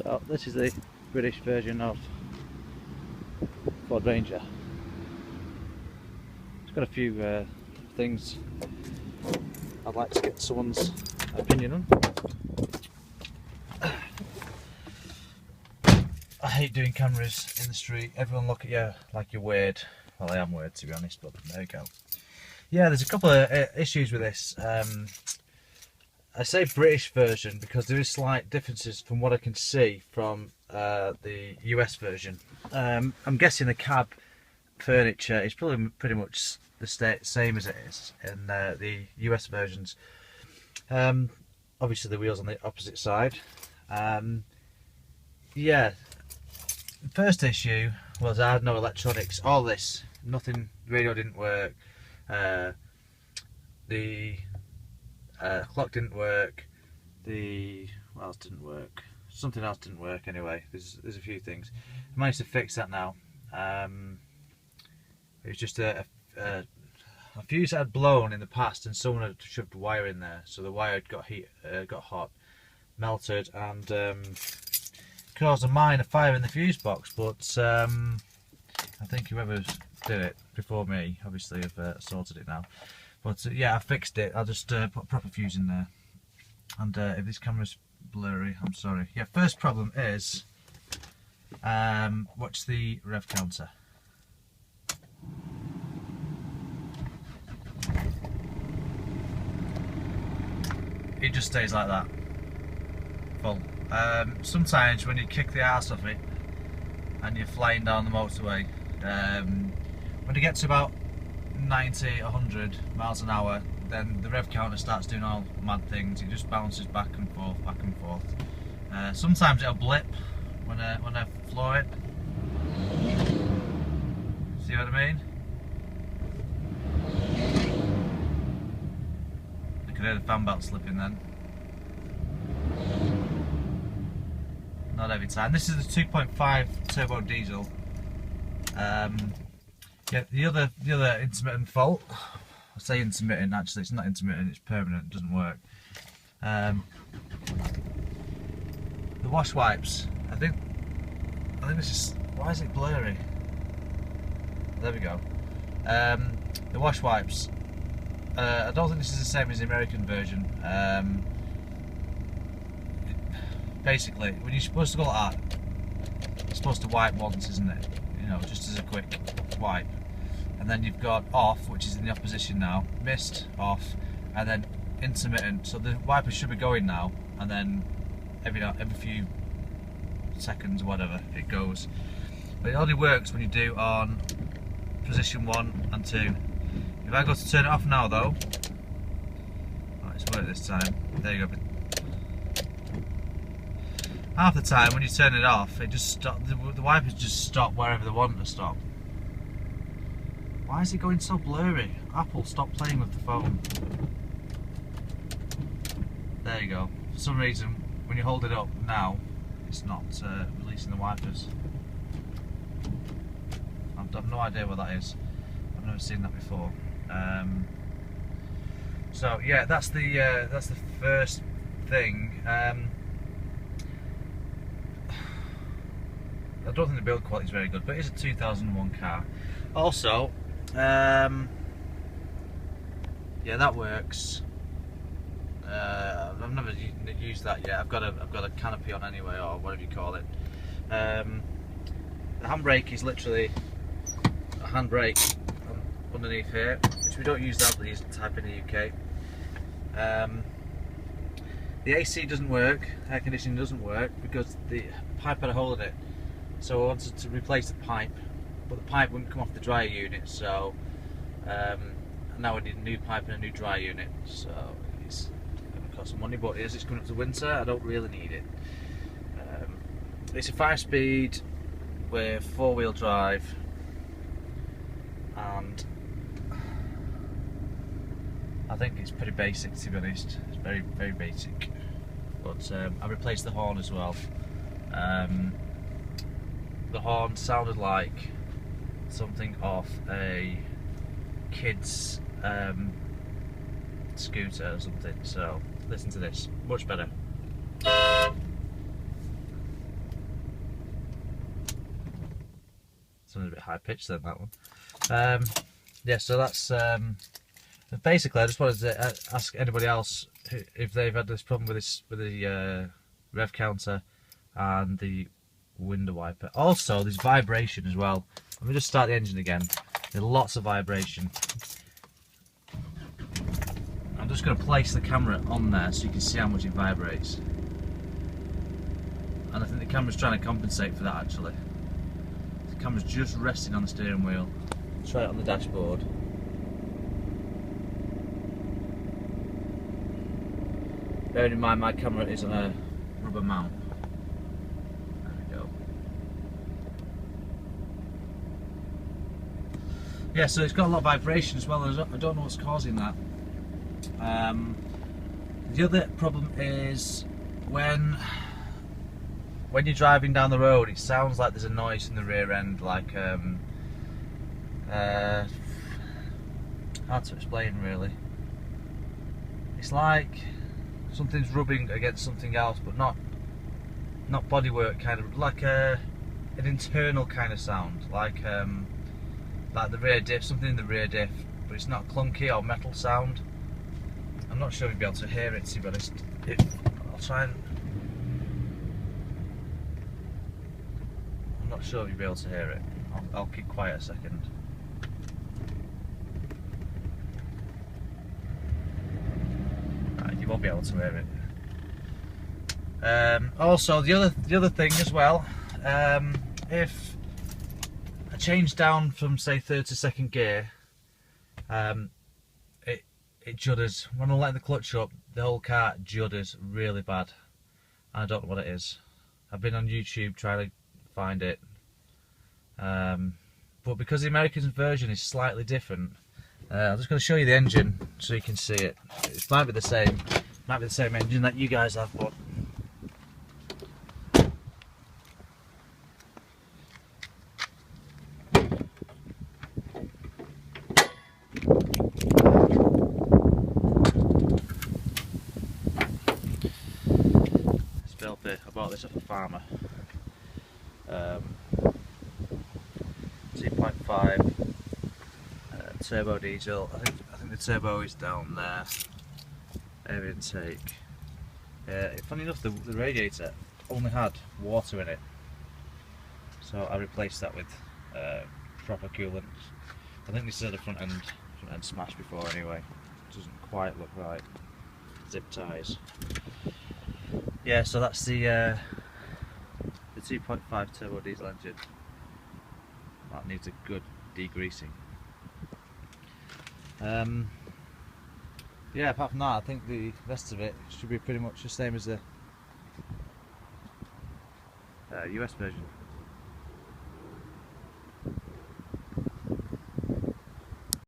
So this is the British version of Ford Ranger. It's got a few things I'd like to get someone's opinion on. I hate doing cameras in the street. Everyone look at you like you're weird. Well, I am weird to be honest, but there you go. Yeah, there's a couple of issues with this. I say British version because there is slight differences from what I can see from the US version. I'm guessing the cab furniture is probably pretty much the same as it is in the US versions. Obviously the wheels on the opposite side. Yeah, the first issue was I had no electronics. All this, nothing, radio didn't work. The clock didn't work. What else didn't work? Something else didn't work anyway. There's a few things. I managed to fix that now. It was just a fuse that had blown in the past, and someone had shoved wire in there, so the wire had got hot, melted, and caused a minor fire in the fuse box. But I think whoever did it before me, obviously, have sorted it now. But yeah, I fixed it. I'll just put a proper fuse in there. And if this camera's blurry, I'm sorry. Yeah, first problem is watch the rev counter. It just stays like that, full. Sometimes when you kick the arse off it and you're flying down the motorway, when you get to about 90, 100 miles an hour, then the rev counter starts doing all mad things. It just bounces back and forth, back and forth. Sometimes it'll blip when I floor it. See what I mean? You can hear the fan belt slipping then. Not every time. This is the 2.5 turbo diesel. Yeah, the other intermittent fault. I say intermittent, actually it's not intermittent, it's permanent, it doesn't work. The wash wipes, I think this is, why is it blurry? There we go. The wash wipes, I don't think this is the same as the American version. Basically, when you're supposed to go like that, you're supposed to wipe once, isn't it? You know, just as a quick wipe. And then you've got off, which is in the opposition now, mist, off, and then intermittent. So the wipers should be going now, and then every few seconds or whatever it goes. But it only works when you do on position 1 and 2. If I go to turn it off now though, oh, it's worked this time. There you go. Half the time when you turn it off, it just the wipers just stop wherever they want to stop. Why is it going so blurry? Apple, stop playing with the phone. There you go. For some reason, when you hold it up now, it's not releasing the wipers. I've no idea what that is. I've never seen that before. So yeah, that's the first thing. I don't think the build quality is very good, but it's a 2001 car. Also, yeah, that works. I've never used that yet. I've got a canopy on anyway, or whatever you call it. The handbrake is literally a handbrake underneath here, which we don't use that these type in the UK. The AC doesn't work, air conditioning doesn't work because the pipe had a hole in it. So I wanted to replace the pipe, but the pipe wouldn't come off the dryer unit, so now I need a new pipe and a new dryer unit. So it's going to cost some money, but as it's coming up to winter, I don't really need it. It's a 5-speed with 4-wheel drive, and I think it's pretty basic, to be honest. It's very, very basic. But I replaced the horn as well. The horn sounded like something off a kid's scooter or something. So listen to this, much better. Sounded a bit high pitched then, that one. Yeah, so that's basically. I just wanted to ask anybody else if they've had this problem with the rev counter and the window wiper. Also, there's vibration as well. Let me just start the engine again. There's lots of vibration. I'm just going to place the camera on there so you can see how much it vibrates. And I think the camera's trying to compensate for that actually. The camera's just resting on the steering wheel. Try it on the dashboard. Bearing in mind my camera is on a rubber mount. There we go. Yeah, so it's got a lot of vibration as well. I don't know what's causing that. The other problem is when you're driving down the road, it sounds like there's a noise in the rear end, like hard to explain really. It's like something's rubbing against something else, but not bodywork, kind of like an internal kind of sound, like the rear diff, something in the rear diff, but it's not clunky or metal sound. I'm not sure you'll be able to hear it, to be honest. I'll try and. I'm not sure if you'll be able to hear it. I'll keep quiet a second. Right, you won't be able to hear it. Also, the other thing as well, if I change down from say third to second gear, it judders. When I'm letting the clutch up, the whole car judders really bad. I don't know what it is. I've been on YouTube trying to find it, but because the American version is slightly different, I'm just going to show you the engine so you can see it. It might be the same engine that you guys have, but I bought this off a farmer. 2.5 turbo diesel. I think the turbo is down there. Air intake. Funny enough, the radiator only had water in it, so I replaced that with proper coolant. I think this is the front end smashed before anyway. It doesn't quite look right. Zip ties. Yeah, so that's the 2.5 turbo diesel engine. That needs a good degreasing. Yeah, apart from that, I think the rest of it should be pretty much the same as the US version.